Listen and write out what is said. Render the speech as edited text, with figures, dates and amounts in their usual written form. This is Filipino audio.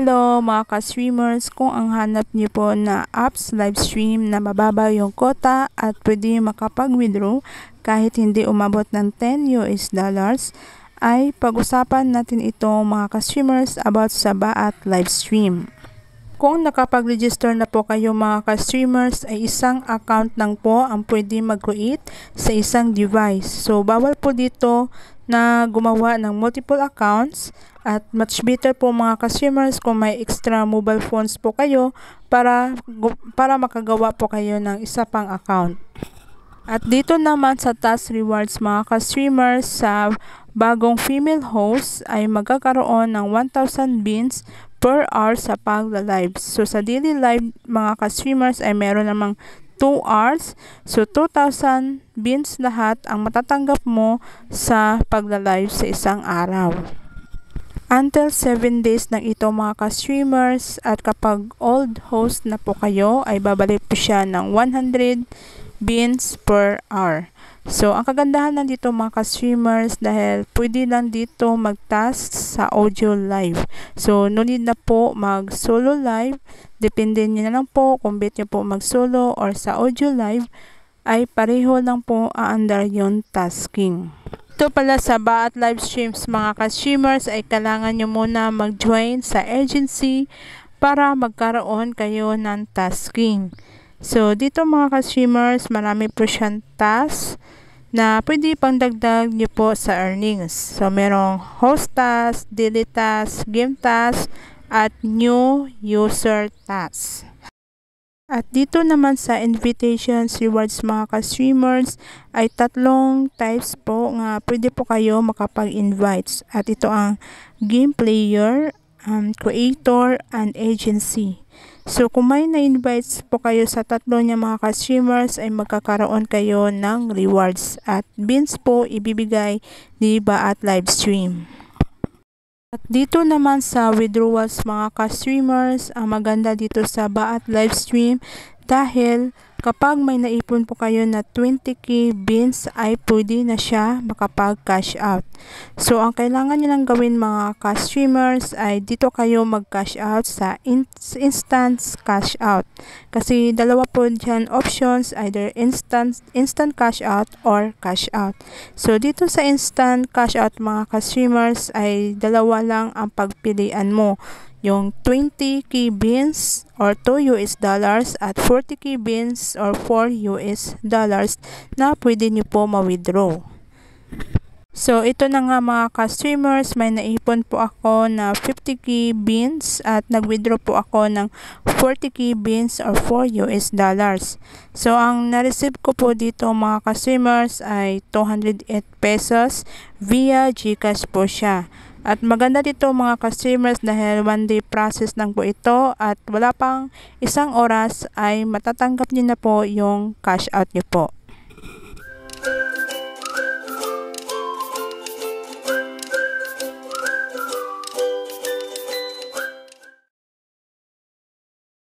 Hello mga ka-streamers, kung ang hanap niyo po na apps live stream na mababa yung quota at pwede makapag-withdraw kahit hindi umabot ng 10 US dollars, ay pag-usapan natin ito mga ka-streamers about sa Baat live stream. Kung nakapag-register na po kayo mga ka-streamers, ay isang account lang po ang pwede mag-create sa isang device. So bawal po dito na gumawa ng multiple accounts, at much better po mga ka-streamers kung may extra mobile phones po kayo para makagawa po kayo ng isa pang account. At dito naman sa task rewards mga ka-streamers, sa bagong female host ay magkakaroon ng 1,000 beans per hour sa pagla-live. So sa daily live mga ka-streamers ay meron namang 2 hours. So 2,000 beans lahat ang matatanggap mo sa pagla-live sa isang araw. Until 7 days lang ito mga ka-streamers, at kapag old host na po kayo ay babalik po siya ng 100 beans per hour. So ang kagandahan lang dito mga ka-streamers, dahil pwede lang dito mag-task sa audio live. So no need na po mag-solo live, depende nyo na lang po kung bet nyo po mag-solo or sa audio live, ay pareho lang po aandar yung tasking. Ito pala sa Baat live streams mga ka-streamers ay kailangan nyo muna mag-join sa agency para magkaroon kayo ng tasking. So dito mga ka-streamers, marami po siyang task na pwede pang dagdag nyo po sa earnings. So merong host task, daily task, game task, at new user task. At dito naman sa invitations rewards mga ka-streamers ay 3 types po nga pwede po kayo makapag-invites. At ito ang game player, creator, and agency. So kung may na-invites po kayo sa 3 niya mga ka-streamers ay magkakaroon kayo ng rewards. At beans po ibibigay ni Baat live stream. At dito naman sa withdrawals mga ka-streamers, ang maganda dito sa Baat live stream, dahil kapag may naipon po kayo na 20k beans ay pwede na siya makapag-cash out. So ang kailangan nyo lang gawin mga ka-streamers ay dito kayo mag-cash out sa instant cash out. Kasi dalawa po dyan options, either instant cash out or cash out. So dito sa instant cash out mga ka-streamers ay dalawa lang ang pagpilian mo. Yung 20k beans or 2 US dollars at 40k beans or 4 US dollars na pwede nyo po ma-withdraw. So ito na nga mga ka-streamers, may naipon po ako na 50k beans at nag-withdraw po ako ng 40k beans or 4 US dollars. So ang na-receive ko po dito mga ka-streamers ay 208 pesos via GCash po siya. At maganda dito mga ka-streamers dahil 1 day process lang po ito, at wala pang 1 oras ay matatanggap niyo na po yung cash out niyo po.